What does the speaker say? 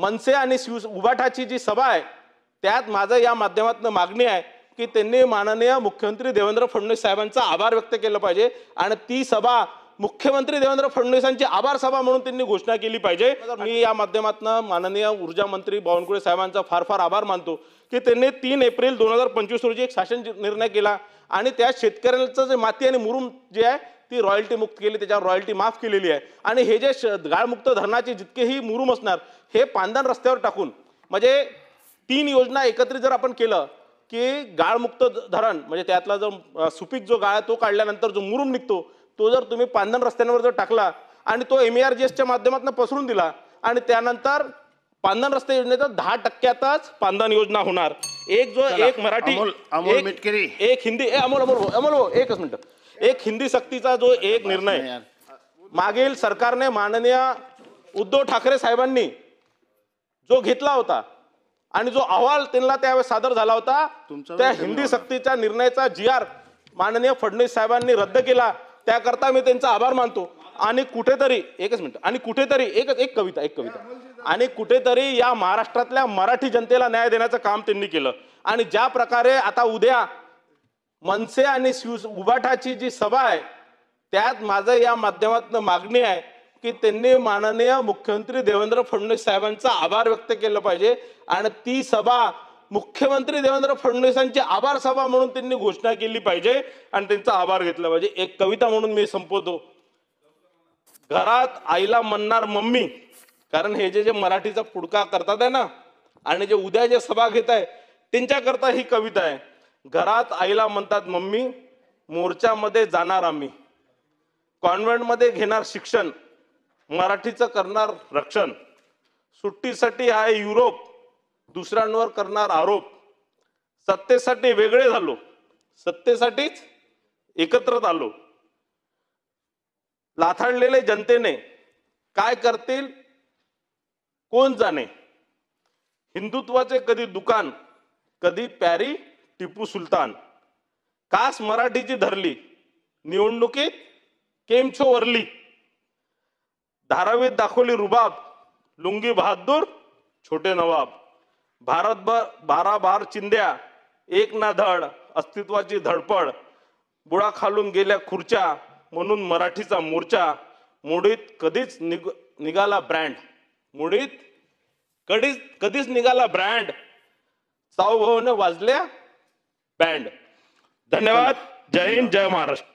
मनसे आणि उभाटाची जी सभा आहे त्यात माझं या माध्यमातून मागणी आहे की त्यांनी माननीय मुख्यमंत्री देवेंद्र फडणवीस साहेबांचा आभार व्यक्त केला पाहिजे आणि ती सभा मुख्यमंत्री देवेंद्र फडणवीसांची आभार सभा म्हणून त्यांनी घोषणा केली पाहिजे। मी या माध्यमातून माननीय ऊर्जा मंत्री बावनकुळे साहेबांचा फार फार आभार मानतो की त्यांनी 3 एप्रिल 2025 रोजी एक शासन निर्णय केला आणि त्या शेतकऱ्यांचं जे माती आणि मुरुम जे आहे ती रॉयल्टी मुक्त केली, त्याच्यावर रॉयल्टी माफ केलेली आहे आणि हे जे गाळमुक्त धरणाचे जितकेही मुरुम असणार हे पांदन रस्त्यावर टाकून म्हणजे 3 योजना एकत्रित जर आपण केलं की गाळमुक्त धरण म्हणजे त्यातला जो सुपीक जो गाळ तो काढल्यानंतर जो मुरुम निघतो तो जर तुम्ही पांदन रस्त्यांवर जर टाकला आणि तो MERGSच्या माध्यमातून पसरून दिला आणि त्यानंतर पांदन रस्ते योजनेचा 10%च पांदन योजना होणार। एक मराठी एक हिंदी अमोल एकच मिनिट एक हिंदी सक्तीचा जो एक निर्णय मागील सरकारने माननीय उद्धव ठाकरे साहेबांनी जो घेतला होता आणि जो अहवाल त्यांना त्यावेळेस सादर झाला होता त्या हिंदी सक्तीच्या निर्णयाचा GR माननीय फडणवीस साहेबांनी रद्द केला त्याकरता मी त्यांचा आभार मानतो। आणि कुठेतरी एकच मिनिट आणि कुठेतरी एक कविता आणि कुठेतरी या महाराष्ट्रातल्या मराठी जनतेला न्याय देण्याचं काम त्यांनी केलं आणि ज्या प्रकारे आता उद्या मनसे आणि उभाटाची जी सभा आहे त्यात माझं या माध्यमातून मागणी आहे की त्यांनी माननीय मुख्यमंत्री देवेंद्र फडणवीस साहेबांचा आभार व्यक्त केलं पाहिजे आणि ती सभा मुख्यमंत्री देवेंद्र फडणवीसांची आभार सभा म्हणून त्यांनी घोषणा केली पाहिजे आणि त्यांचा आभार घेतला पाहिजे। एक कविता म्हणून मी संपवतो। घरात आईला म्हणणार मम्मी, कारण हे जे मराठीचा पुडका करतात आहे ना आणि जे उद्या जे सभा घेत आहे त्यांच्याकरता ही कविता आहे। घरात आईला म्हणतात मम्मी, मोर्चामध्ये जाणार आम्ही, कॉन्व्हेंटमध्ये घेणार शिक्षण, मराठीचं करणार रक्षण, सुट्टीसाठी आहे युरोप, दुसऱ्यांवर करणार आरोप, सत्तेसाठी वेगळे झालो, सत्तेसाठीच एकत्रित आलो, लाथाडलेले जनतेने काय करतील कोण जाणे, हिंदुत्वाचे कधी दुकान कधी प्यारी टिपू सुलतान, कास मराठीची धरली निवडणुकीत केमछो वरली, धारावीत दाखवली रुबाब लुंगी बहादूर छोटे नवाब, भारतभर 12 बार चिंध्या एक ना धड अस्तित्वाची धडपड, बुडा खालून गेल्या खुर्च्या म्हणून मराठीचा मोर्चा, मुडीत कधीच निघाला ब्रँड, मुडीत कधीच निघाला ब्रँड, सावभावाने वाजल्या बँड। धन्यवाद। जय हिंद, जय महाराष्ट्र।